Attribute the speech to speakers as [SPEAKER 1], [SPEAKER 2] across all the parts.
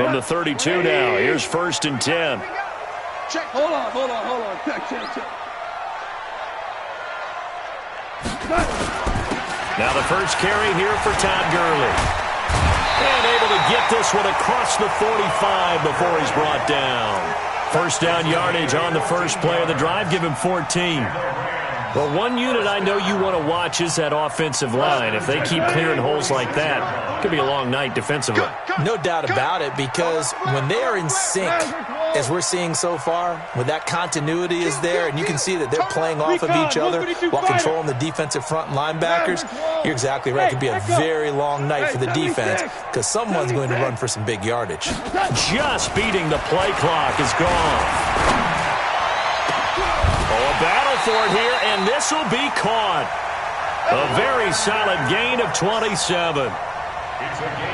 [SPEAKER 1] From the 32 now, here's 1st and 10.
[SPEAKER 2] Check. Hold on. Check.
[SPEAKER 1] Now the first carry here for Todd Gurley. And able to get this one across the 45 before he's brought down. First down yardage on the first play of the drive. Give him 14. Well, one unit I know you want to watch is that offensive line. If they keep clearing holes like that, it could be a long night defensively.
[SPEAKER 3] No doubt about it, because when they are in sync, as we're seeing so far, when that continuity is there, and you can see that they're playing off of each other while controlling the defensive front linebackers, you're exactly right. It could be a very long night for the defense because someone's going to run for some big yardage.
[SPEAKER 1] Just beating the play clock is gone. Oh, a battle for it here, and this will be caught. A very solid gain of 27.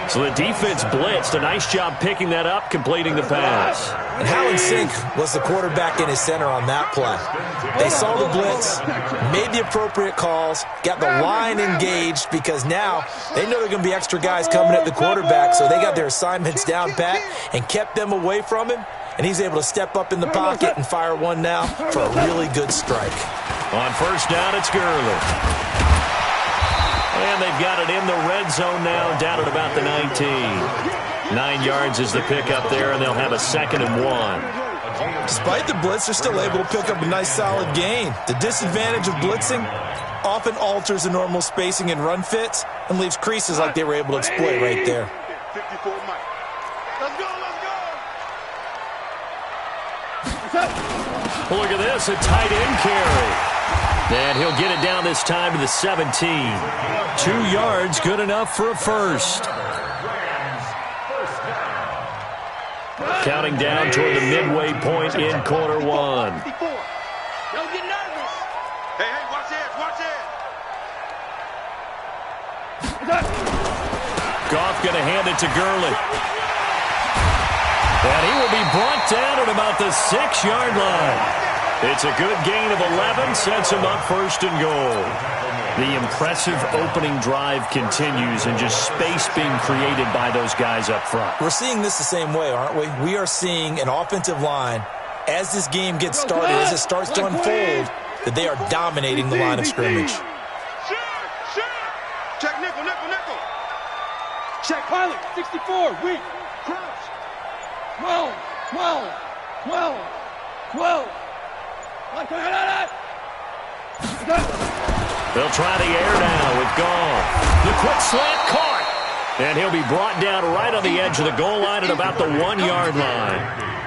[SPEAKER 1] So the defense blitzed. A nice job picking that up, completing the pass.
[SPEAKER 3] And how in sync was the quarterback and his center on that play? They saw the blitz, made the appropriate calls, got the line engaged because now they know there are going to be extra guys coming at the quarterback, so they got their assignments down pat and kept them away from him. And he's able to step up in the pocket and fire one now for a really good strike.
[SPEAKER 1] On first down, it's Gurley. And they've got it in the red zone now, down at about the 19. 9 yards is the pickup there, and they'll have a 2nd and 1.
[SPEAKER 3] Despite the blitz, they're still able to pick up a nice solid gain. The disadvantage of blitzing often alters the normal spacing and run fits and leaves creases like they were able to exploit right there.
[SPEAKER 1] Look at this, a tight end carry. And he'll get it down this time to the 17. 2 yards, good enough for a first. Counting down toward the midway point in quarter 1.
[SPEAKER 2] Don't get nervous. Hey, watch it.
[SPEAKER 1] Goff going to hand it to Gurley. And he will be brought down at about the 6-yard line. It's a good gain of 11, sets him up 1st and goal. The impressive opening drive continues and just space being created by those guys up front.
[SPEAKER 3] We're seeing this the same way, aren't we? We are seeing an offensive line, as this game gets started, as it starts to unfold, that they are dominating the line of scrimmage.
[SPEAKER 2] Check nickel. Check pilot, 64, weak, crouch. 12.
[SPEAKER 1] They'll try the air now with Goff. The quick slant caught. And he'll be brought down right on the edge of the goal line at about the 1-yard line.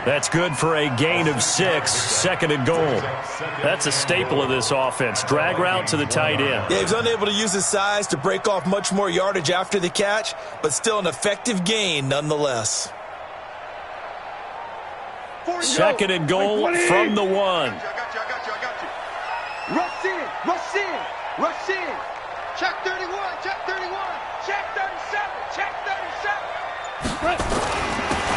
[SPEAKER 1] That's good for a gain of 6, 2nd and goal. That's a staple of this offense. Drag route to the tight end.
[SPEAKER 3] Yeah, he's unable to use his size to break off much more yardage after the catch, but still an effective gain nonetheless.
[SPEAKER 1] 2nd and goal from the 1.
[SPEAKER 2] I got you. Rush in. Check 31. Check 37. Check 37.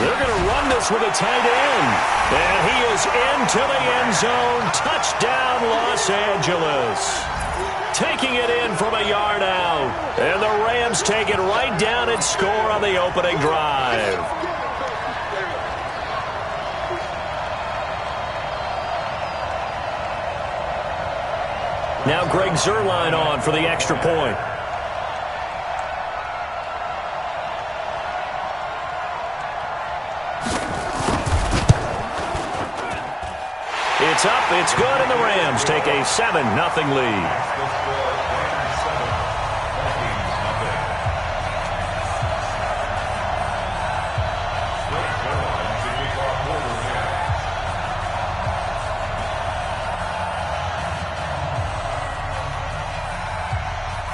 [SPEAKER 1] They're going to run this with a tight end. And he is into the end zone. Touchdown, Los Angeles. Taking it in from a yard out. And the Rams take it right down and score on the opening drive. Now Greg Zuerlein on for the extra point. It's up, it's good, and the Rams take a 7-0 lead.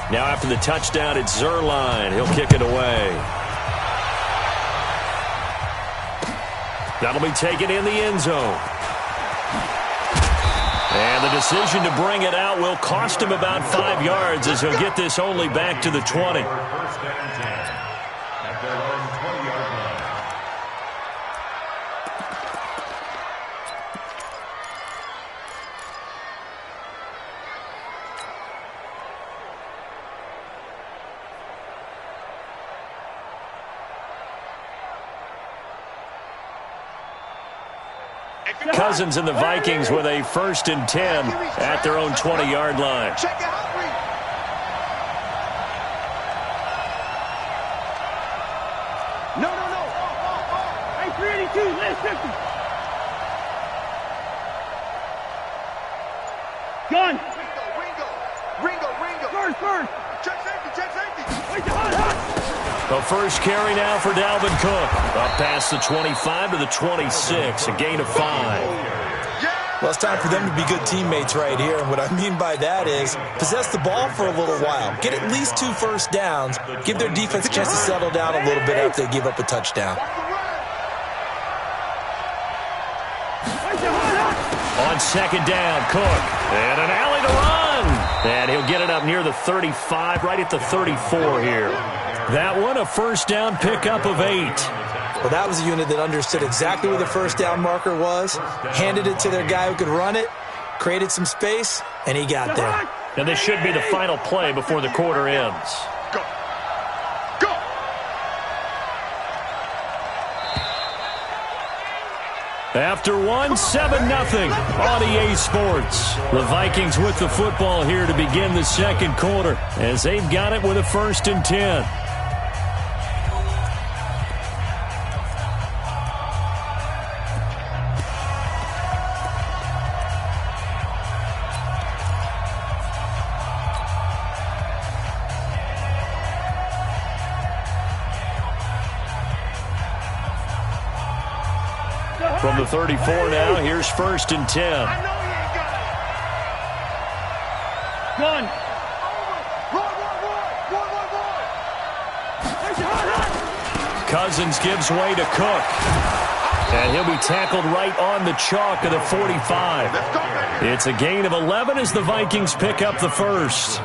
[SPEAKER 1] Now after the touchdown, it's Zuerlein. He'll kick it away. That'll be taken in the end zone. And the decision to bring it out will cost him about 5 yards as he'll get this only back to the 20. Cousins and the Vikings with a 1st and 10 at their own 20-yard line.
[SPEAKER 2] Check it out. No. Hey, 382, last 50. Gun. Ringo. First. Check safety. Wait,
[SPEAKER 1] The first carry now for Dalvin Cook. Up past the 25 to the 26, a gain of 5.
[SPEAKER 3] Well, it's time for them to be good teammates right here. And what I mean by that is possess the ball for a little while. Get at least 2 first downs. Give their defense a chance to settle down a little bit after they give up a touchdown.
[SPEAKER 1] On 2nd down, Cook. And an alley to run. And he'll get it up near the 35, right at the 34 here. That one, a 1st down pickup of 8.
[SPEAKER 3] Well, that was a unit that understood exactly where the 1st down marker was, handed it to their guy who could run it, created some space, and he got there.
[SPEAKER 1] And this should be the final play before the quarter ends.
[SPEAKER 2] Go.
[SPEAKER 1] After one, 7-0 on EA Sports. The Vikings with the football here to begin the 2nd quarter as they've got it with a 1st and 10. From the 34 now, here's 1st and 10.
[SPEAKER 2] I know he ain't got it. Gun. Roar.
[SPEAKER 1] Cousins gives way to Cook. And he'll be tackled right on the chalk of the 45. It's a gain of 11 as the Vikings pick up the 1st.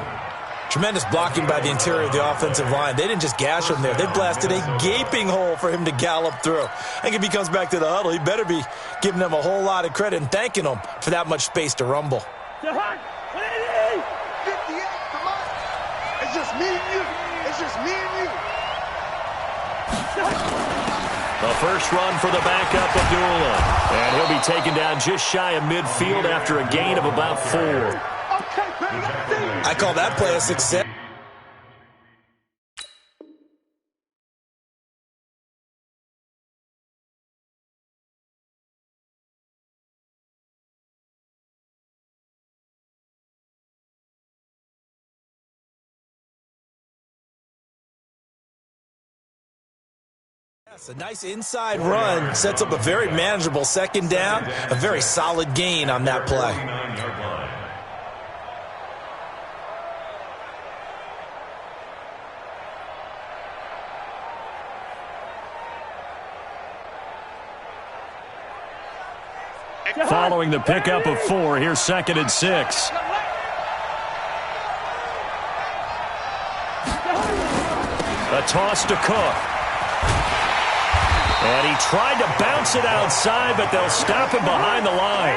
[SPEAKER 3] Tremendous blocking by the interior of the offensive line. They didn't just gash him there. They blasted a gaping hole for him to gallop through. I think if he comes back to the huddle, he better be giving them a whole lot of credit and thanking them for that much space to rumble.
[SPEAKER 2] 58, come on. It's just me and you.
[SPEAKER 1] The first run for the backup, Abdullah. And he'll be taken down just shy of midfield after a gain of about 4.
[SPEAKER 3] I call that play a success. Yes, a nice inside run sets up a very manageable 2nd down, a very solid gain on that play.
[SPEAKER 1] Following the pickup of 4, here's 2nd and 6. A toss to Cook. And he tried to bounce it outside, but they'll stop him behind the line.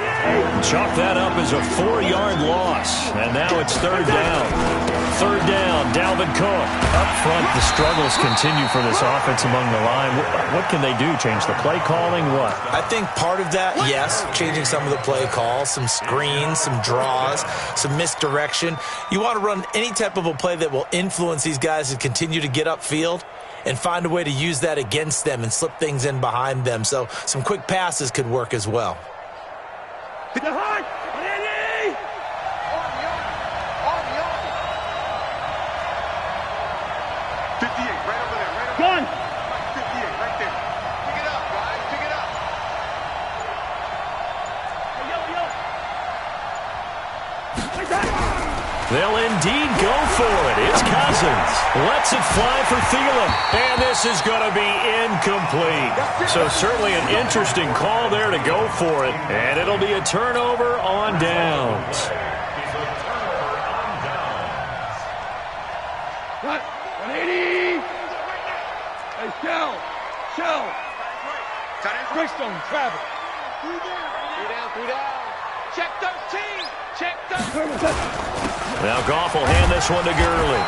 [SPEAKER 1] Chalk that up as a 4-yard loss. And now it's 3rd down. 3rd down, Dalvin Cook. Up front, the struggles continue for this offense among the line. What can they do? Change the play calling? What?
[SPEAKER 3] I think part of that, yes, changing some of the play calls, some screens, some draws, some misdirection. You want to run any type of a play that will influence these guys to continue to get upfield and find a way to use that against them and slip things in behind them. So some quick passes could work as well.
[SPEAKER 2] 58, right over there. Gun. 58, right there. Pick it up, guys. Pick it up.
[SPEAKER 1] They'll indeed go for it. It's Cousins. Lets it fly for Thielen. And this is going to be incomplete. So certainly an interesting call there to go for it. And it'll be a turnover on downs.
[SPEAKER 2] Cut. 180. Hey, Shell. Greystone, Travis. 3 down. Check 13. Check 13.
[SPEAKER 1] Now Goff will hand this one to Gurley.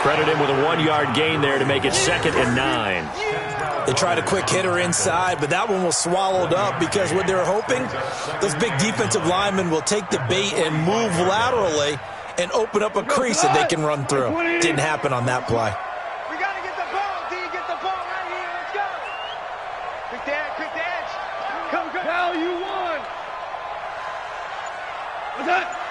[SPEAKER 1] Credit him with a 1-yard gain there to make it 2nd and 9.
[SPEAKER 3] They tried a quick hitter inside, but that one was swallowed up because what they're hoping, those big defensive linemen will take the bait and move laterally and open up a crease that they can run through. Didn't happen on that play.
[SPEAKER 2] We got to get the ball, D. Get the ball right here. Let's go. Quick the edge. Come. Hell, you won. What's that?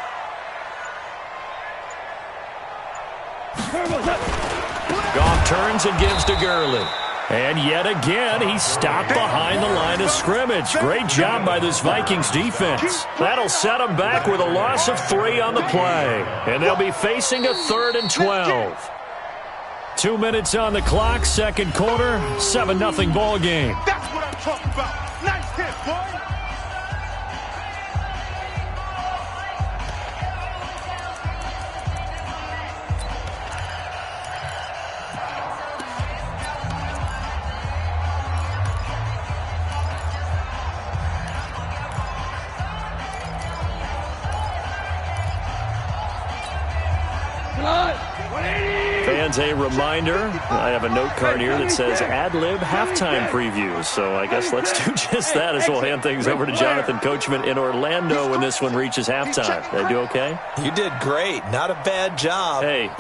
[SPEAKER 1] Goff turns and gives to Gurley. And yet again, he's stopped behind the line of scrimmage. Great job by this Vikings defense. That'll set them back with a loss of 3 on the play. And they'll be facing a 3rd and 12. 2 minutes on the clock, second quarter, 7-0 ball game.
[SPEAKER 2] That's what I'm talking about. Nice hit, boy.
[SPEAKER 1] Fans, a reminder, I have a note card here that says ad-lib halftime previews. So I guess let's do just that as we'll hand things over to Jonathan Coachman in Orlando when this one reaches halftime. Did I do okay?
[SPEAKER 3] You did great. Not a bad job.
[SPEAKER 1] Hey.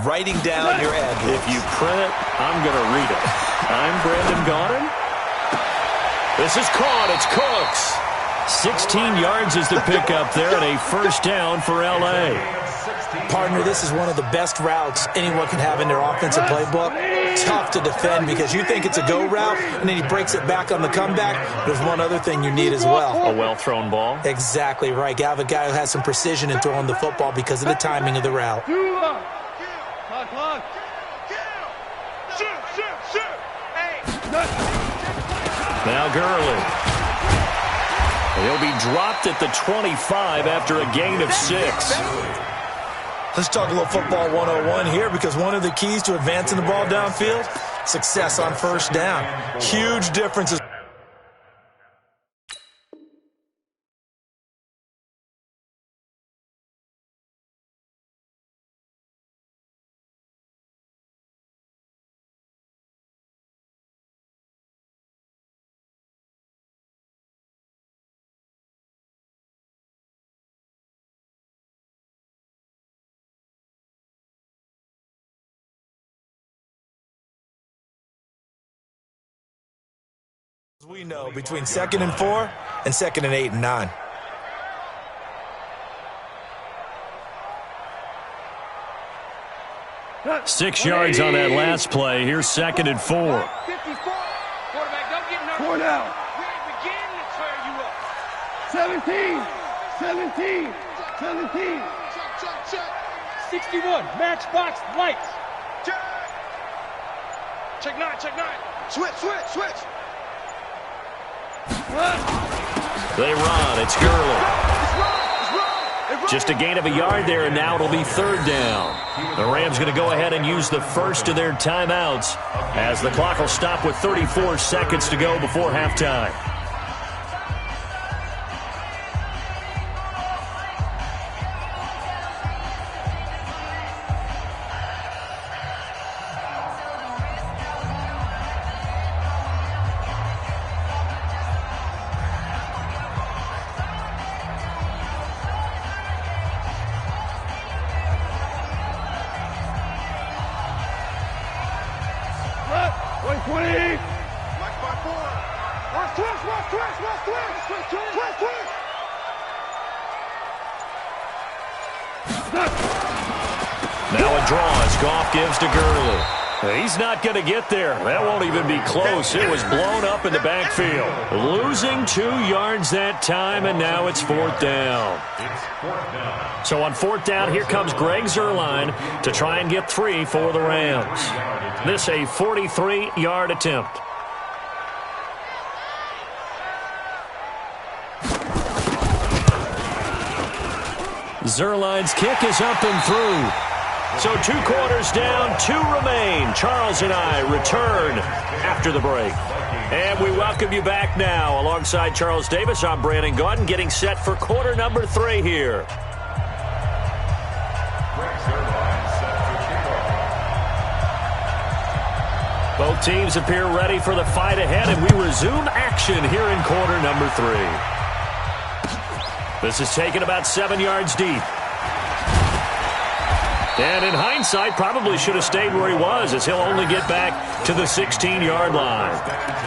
[SPEAKER 3] Writing down your ad-libs.
[SPEAKER 1] If you print it, I'm going to read it. I'm Brandon Gaudin. This is caught. It's Cooks. 16 yards is the pickup there and a first down for L.A.
[SPEAKER 3] Partner, this is one of the best routes anyone can have in their offensive playbook. Tough to defend because you think it's a go route, and then he breaks it back on the comeback. There's one other thing you need as well.
[SPEAKER 1] A well-thrown ball.
[SPEAKER 3] Exactly right. You have a guy who has some precision in throwing the football because of the timing of the route.
[SPEAKER 1] Now Gurley. He'll be dropped at the 25 after a gain of 6.
[SPEAKER 3] Let's talk a little football 101 here because one of the keys to advancing the ball downfield, success on first down. Huge differences. We know between 2nd and 4 and 2nd and 8 and 9.
[SPEAKER 1] Six yards on that last play. Here's 2nd and 4.
[SPEAKER 2] 54. Quarterback, don't get nervous. 4 down. We ain't beginning to tear you up. 17. 61. Matchbox lights. Check 9. Switch.
[SPEAKER 1] They run. It's Gurley. Just a gain of a yard there, and now it'll be 3rd down. The Rams going to go ahead and use the first of their timeouts as the clock will stop with 34 seconds to go before halftime. Now a draw as Goff gives to Gurley. He's not going to get there. That won't even be close. It was blown up in the backfield. Losing 2 yards that time, and now it's 4th down. So on 4th down, here comes Greg Zuerlein to try and get 3 for the Rams. This a 43-yard attempt. Zuerlein's kick is up and through. So 2 quarters down, 2 remain. Charles and I return after the break. And we welcome you back now. Alongside Charles Davis, I'm Brandon Gaudin, getting set for quarter number 3 here. Both teams appear ready for the fight ahead, and we resume action here in quarter number 3. This is taken about 7 yards deep. And in hindsight, probably should have stayed where he was, as he'll only get back to the 16-yard line.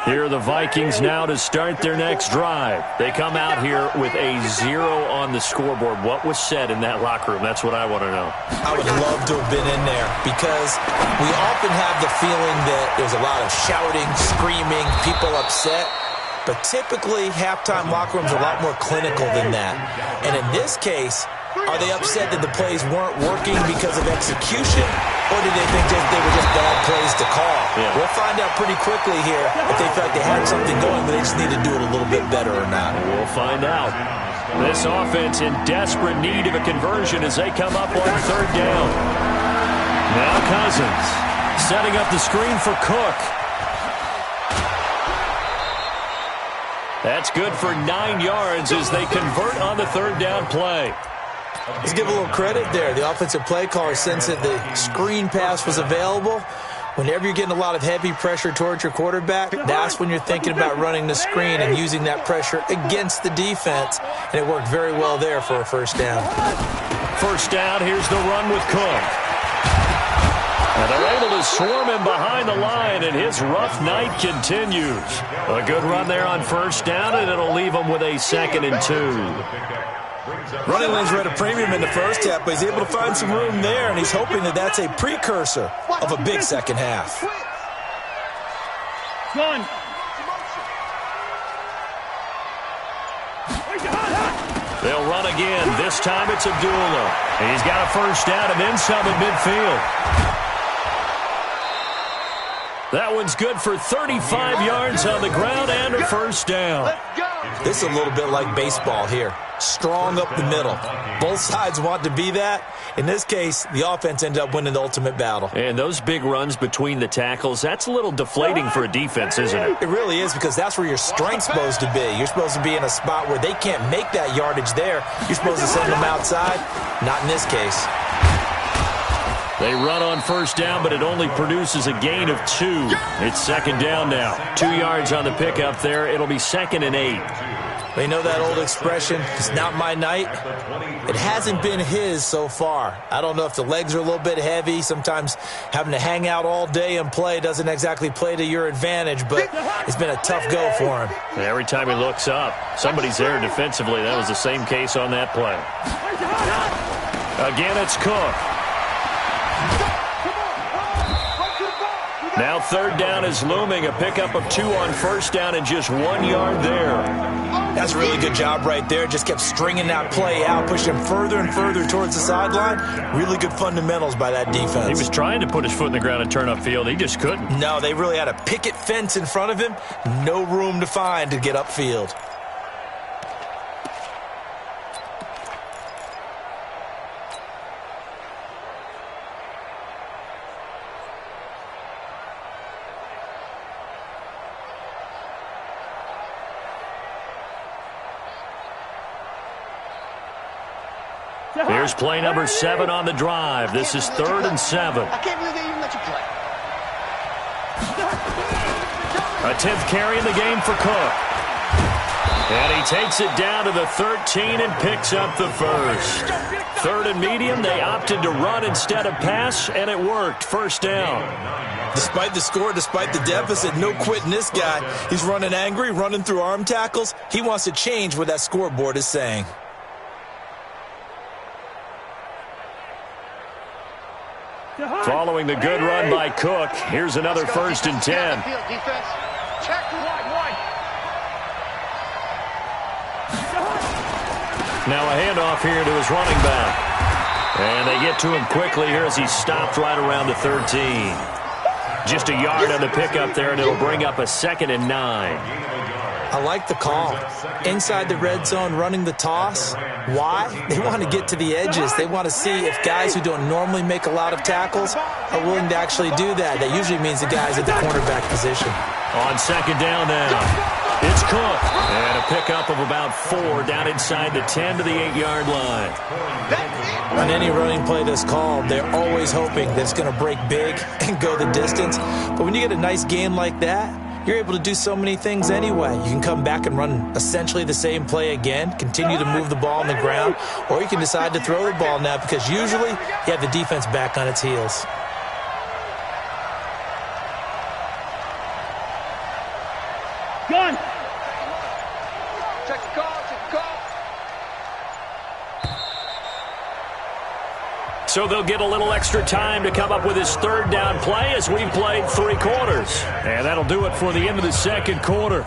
[SPEAKER 1] Here are the Vikings now to start their next drive. They come out here with a 0 on the scoreboard. What was said in that locker room? That's what I want to know.
[SPEAKER 3] I would love to have been in there because we often have the feeling that there's a lot of shouting, screaming, people upset. But typically, halftime locker rooms are a lot more clinical than that. And in this case, are they upset that the plays weren't working because of execution, or did they think they were just bad plays to call?
[SPEAKER 1] Yeah.
[SPEAKER 3] We'll find out pretty quickly here if they felt like they had something going, but they just need to do it a little bit better or not.
[SPEAKER 1] We'll find out. This offense in desperate need of a conversion as they come up on 3rd down. Now Cousins setting up the screen for Cook. That's good for 9 yards as they convert on the 3rd down play.
[SPEAKER 3] Let's give a little credit there. The offensive play caller sensed that the screen pass was available. Whenever you're getting a lot of heavy pressure towards your quarterback, that's when you're thinking about running the screen and using that pressure against the defense. And it worked very well there for a 1st down.
[SPEAKER 1] 1st down, here's the run with Cook. And they're able to swarm him behind the line, and his rough night continues. A good run there on 1st down, and it'll leave him with a 2nd and 2.
[SPEAKER 3] Running lanes were at a premium in the first half, but he's able to find some room there, and he's hoping that that's a precursor of a big second half.
[SPEAKER 2] Gun.
[SPEAKER 1] They'll run again. This time it's Abdullah. And he's got a 1st down and then some at midfield. That one's good for 35 yards on the ground and a 1st down.
[SPEAKER 3] This is a little bit like baseball here. Strong up the middle. Both sides want to be that. In this case, the offense ended up winning the ultimate battle.
[SPEAKER 1] And those big runs between the tackles, that's a little deflating for a defense, isn't it?
[SPEAKER 3] It really is, because that's where your strength's supposed to be. You're supposed to be in a spot where they can't make that yardage there. You're supposed to send them outside. Not in this case.
[SPEAKER 1] They run on 1st down, but it only produces a gain of 2. It's 2nd down now. 2 yards on the pickup there. It'll be 2nd and 8.
[SPEAKER 3] They know that old expression, it's not my night. It hasn't been his so far. I don't know if the legs are a little bit heavy. Sometimes having to hang out all day and play doesn't exactly play to your advantage, but it's been a tough go for him.
[SPEAKER 1] Every time he looks up, somebody's there defensively. That was the same case on that play. Again, it's Cook. Now 3rd down is looming. A pickup of 2 on 1st down and just 1 yard there.
[SPEAKER 3] That's a really good job right there. Just kept stringing that play out, pushing him further and further towards the sideline. Really good fundamentals by that defense.
[SPEAKER 1] He was trying to put his foot in the ground and turn upfield. He just couldn't.
[SPEAKER 3] No, they really had a picket fence in front of him. No room to find to get upfield.
[SPEAKER 1] Here's play number 7 on the drive. This is 3rd and 7.
[SPEAKER 2] I can't believe they even let you play.
[SPEAKER 1] A 10th carry in the game for Cook. And he takes it down to the 13 and picks up the 1st. 3rd and medium, they opted to run instead of pass, and it worked. 1st down.
[SPEAKER 3] Despite the score, despite the deficit, no quitting this guy. He's running angry, running through arm tackles. He wants to change what that scoreboard is saying.
[SPEAKER 1] Following the good run by Cook, here's another 1st and 10. Now a handoff here to his running back. And they get to him quickly here as he stopped right around the 13. Just a yard on the pickup there, and it'll bring up a 2nd and 9.
[SPEAKER 3] I like the call. Inside the red zone, running the toss. Why? They want to get to the edges. They want to see if guys who don't normally make a lot of tackles are willing to actually do that. That usually means the guys at the cornerback position.
[SPEAKER 1] On second down now, it's Cook. And a pickup of about 4 down inside the 10 to the 8-yard line.
[SPEAKER 3] On any running play that's called, they're always hoping that it's going to break big and go the distance. But when you get a nice game like that, you're able to do so many things anyway. You can come back and run essentially the same play again, continue to move the ball on the ground, or you can decide to throw the ball now because usually you have the defense back on its heels.
[SPEAKER 2] Gun! Check the call, check the call.
[SPEAKER 1] So they'll get a little extra time to come up with his third down play as we've played 3 quarters. And that'll do it for the end of the second quarter.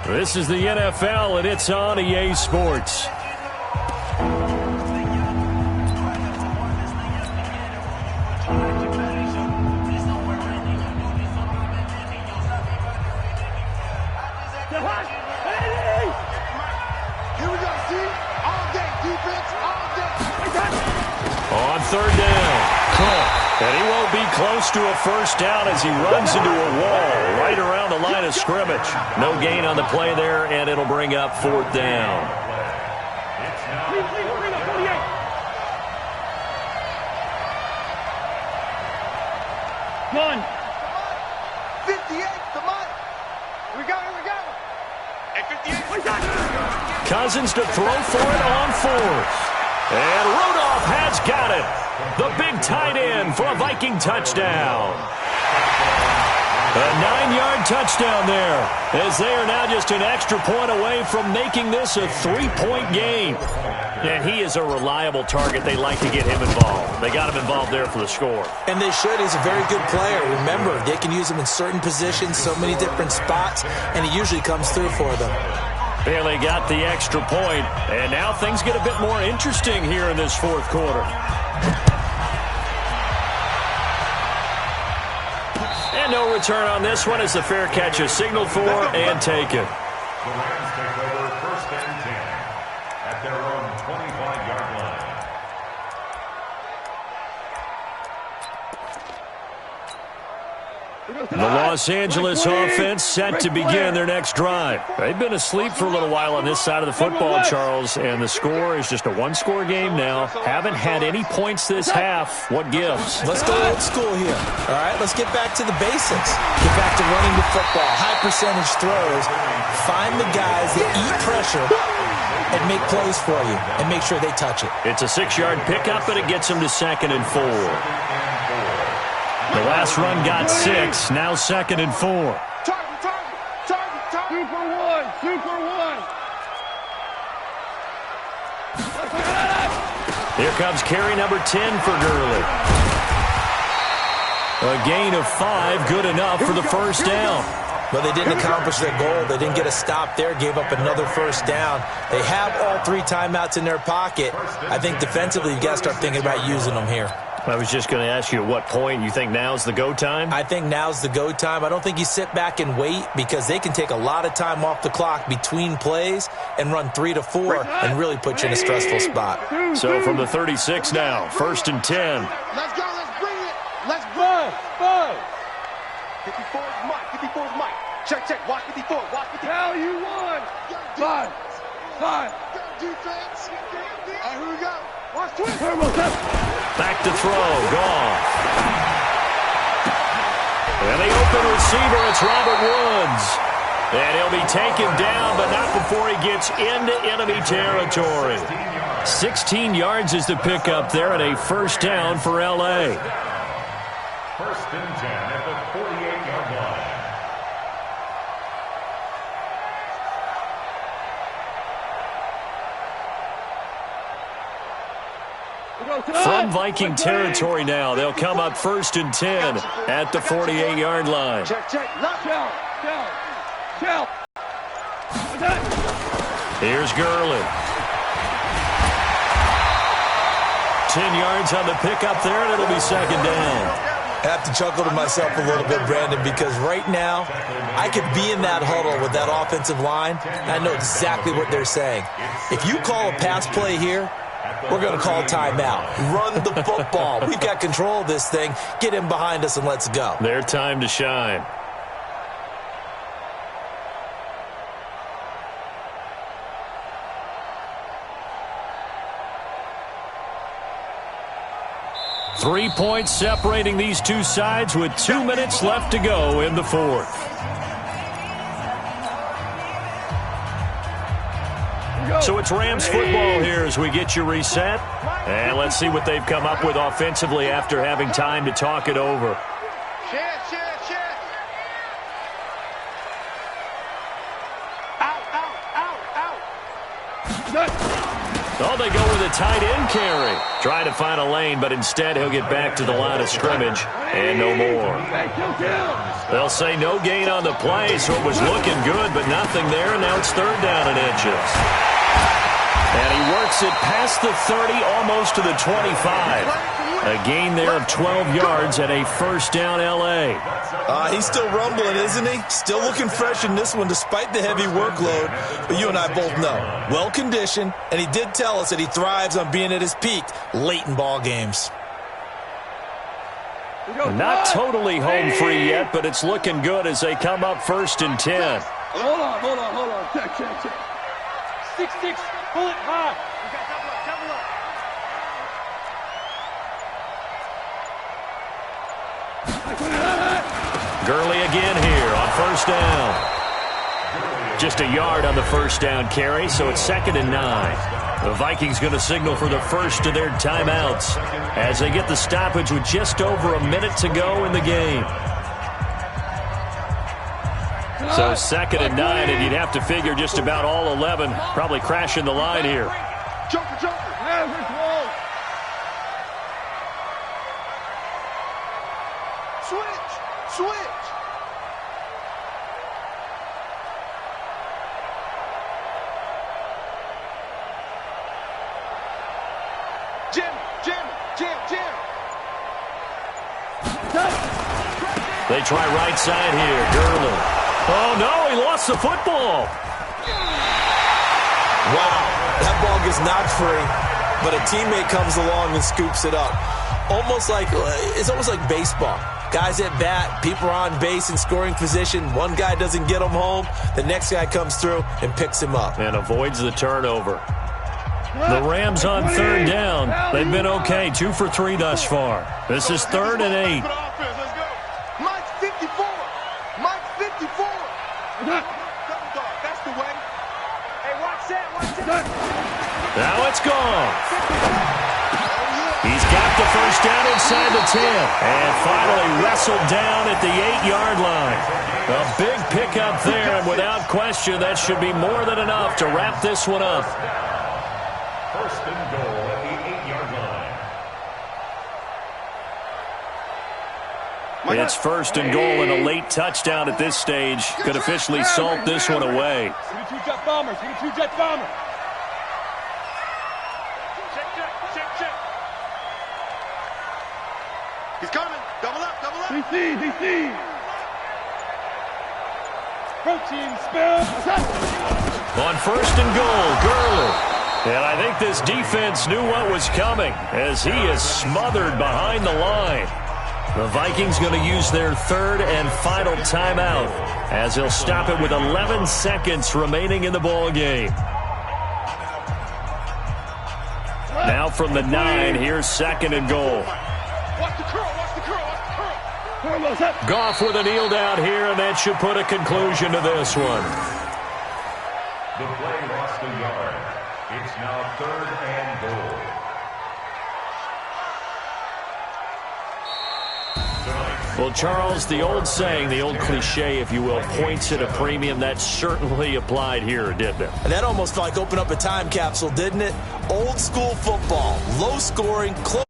[SPEAKER 1] This is the NFL, and it's on EA Sports.
[SPEAKER 2] Here we go, see? All day, defense, all day.
[SPEAKER 1] On third down, Cook. And he won't be close to a first down as he runs into a wall right around the line of scrimmage. No gain on the play there, and it'll bring up 4th down.
[SPEAKER 2] Gun. 58, come on. Here we go, here we go. Hey, 58.
[SPEAKER 1] Cousins to throw for it on 4th. And Rudolph has got it. The big tight end for a Viking touchdown. A 9-yard touchdown there, as they are now just an extra point away from making this a 3-point game. And he is a reliable target. They like to get him involved. They got him involved there for the score.
[SPEAKER 3] And they should. He's a very good player. Remember, they can use him in certain positions, so many different spots, and he usually comes through for them.
[SPEAKER 1] And they got the extra point, and now things get a bit more interesting here in this 4th quarter. And no return on this one as the fair catch is signaled for and taken.
[SPEAKER 4] The Rams take over 1st and 10 at their own 25-yard line.
[SPEAKER 1] The Los Angeles offense set to begin their next drive. They've been asleep for a little while on this side of the football, Charles, and the score is just a 1-score game now. Haven't had any points this half. What gives?
[SPEAKER 3] Let's go old school here. All right, let's get back to the basics. Get back to running the football, high percentage throws. Find the guys that eat pressure and make plays for you and make sure they touch it.
[SPEAKER 1] It's a 6-yard pickup, and it gets them to 2nd and 4. The last run got 6, now 2nd and 4.
[SPEAKER 2] Target. Super one.
[SPEAKER 1] Here comes carry number 10 for Gurley. A gain of 5, good enough for the first down.
[SPEAKER 3] But they didn't accomplish their goal. They didn't get a stop there, gave up another first down. They have all 3 timeouts in their pocket. I think defensively, you've got to start thinking about using them here.
[SPEAKER 1] I was just going to ask you at what point you think now's the go time?
[SPEAKER 3] I think now's the go time. I don't think you sit back and wait because they can take a lot of time off the clock between plays and run 3 to 4 and really put you in a stressful spot.
[SPEAKER 1] So from the 36 now, 1st and 10.
[SPEAKER 2] Let's go, let's bring it. Let's go. 54 is Mike, 54 is Mike. Check, watch 54, watch 54. Hell, you won. 5. Defense. All right, here we go. Watch 20.
[SPEAKER 1] Back to throw, gone. And the open receiver, it's Robert Woods. And he'll be taken down, but not before he gets into enemy territory. 16 yards is the pickup there, and a first down for L.A.
[SPEAKER 4] 1st and 10 at the 48-yard line.
[SPEAKER 1] From Viking territory now, they'll come up 1st and 10 at the 48-yard line.
[SPEAKER 2] Check. Shell.
[SPEAKER 1] Here's Gurley. 10 yards on the pickup there, and it'll be 2nd down.
[SPEAKER 3] I have to chuckle to myself a little bit, Brandon, because right now I could be in that huddle with that offensive line, and I know exactly what they're saying. If you call a pass play here, we're going to call timeout. Run the football. We've got control of this thing. Get in behind us and let's go.
[SPEAKER 1] Their time to shine. Three points separating these two sides with 2 minutes left to go in the fourth. So it's Rams football here as we get you reset. And let's see what they've come up with offensively after having time to talk it over. Oh, they go with a tight end carry. Trying to find a lane, but instead he'll get back to the line of scrimmage and no more. They'll say no gain on the play, so it was looking good, but nothing there, and now it's third down and inches. And he works it past the 30, almost to the 25. A gain there of 12 yards and a first down L.A.
[SPEAKER 3] He's still rumbling, isn't he? Still looking fresh in this one despite the heavy workload. But you and I both know, well-conditioned, and he did tell us that he thrives on being at his peak late in ball games.
[SPEAKER 1] Not totally home free yet, but it's looking good as they come up first and 10.
[SPEAKER 2] Hold on. Check. 6-6, pull it high. Double up.
[SPEAKER 1] Gurley again here on first down. Just a yard on the first down carry, so it's 2nd and 9. The Vikings going to signal for the first of their timeouts as they get the stoppage with just over a minute to go in the game. So 2nd and 9, and you'd have to figure just about all 11 probably crashing the line here.
[SPEAKER 2] Joker. Switch. Jim.
[SPEAKER 1] They try right side here. Gurley. Oh, no, he lost the football.
[SPEAKER 3] Wow, that ball gets knocked free, but a teammate comes along and scoops it up. It's almost like baseball. Guys at bat, people are on base in scoring position. One guy doesn't get him home. The next guy comes through and picks him up.
[SPEAKER 1] And avoids the turnover. The Rams on third down. They've been okay, 2 for 3 thus far. This is 3rd and 8.
[SPEAKER 2] Mike 54. That's the way. Hey, watch that.
[SPEAKER 1] Now it's gone. He's got the first down inside the 10. And finally wrestled down at the 8-yard line. A big pickup there, and without question, that should be more than enough to wrap this one up.
[SPEAKER 4] First and goal at the 8-yard line.
[SPEAKER 1] It's first and goal, and a late touchdown at this stage could officially salt this one away.
[SPEAKER 2] Jet bombers. Check. He's coming. Double up. DC. Protein spill.
[SPEAKER 1] On first and goal, Gurley. And I think this defense knew what was coming as he is smothered behind the line. The Vikings going to use their 3rd and final timeout as they'll stop it with 11 seconds remaining in the ball game. Now from the 9, here's 2nd and goal.
[SPEAKER 2] Watch the curl.
[SPEAKER 1] Goff with a kneel down here, and that should put a conclusion to this one.
[SPEAKER 4] The play lost a yard. It's now 3rd and goal.
[SPEAKER 1] Well, Charles, the old saying, the old cliche, if you will, points at a premium, that certainly applied here, didn't it?
[SPEAKER 3] And that almost felt like open up a time capsule, didn't it? Old school football, low scoring, close.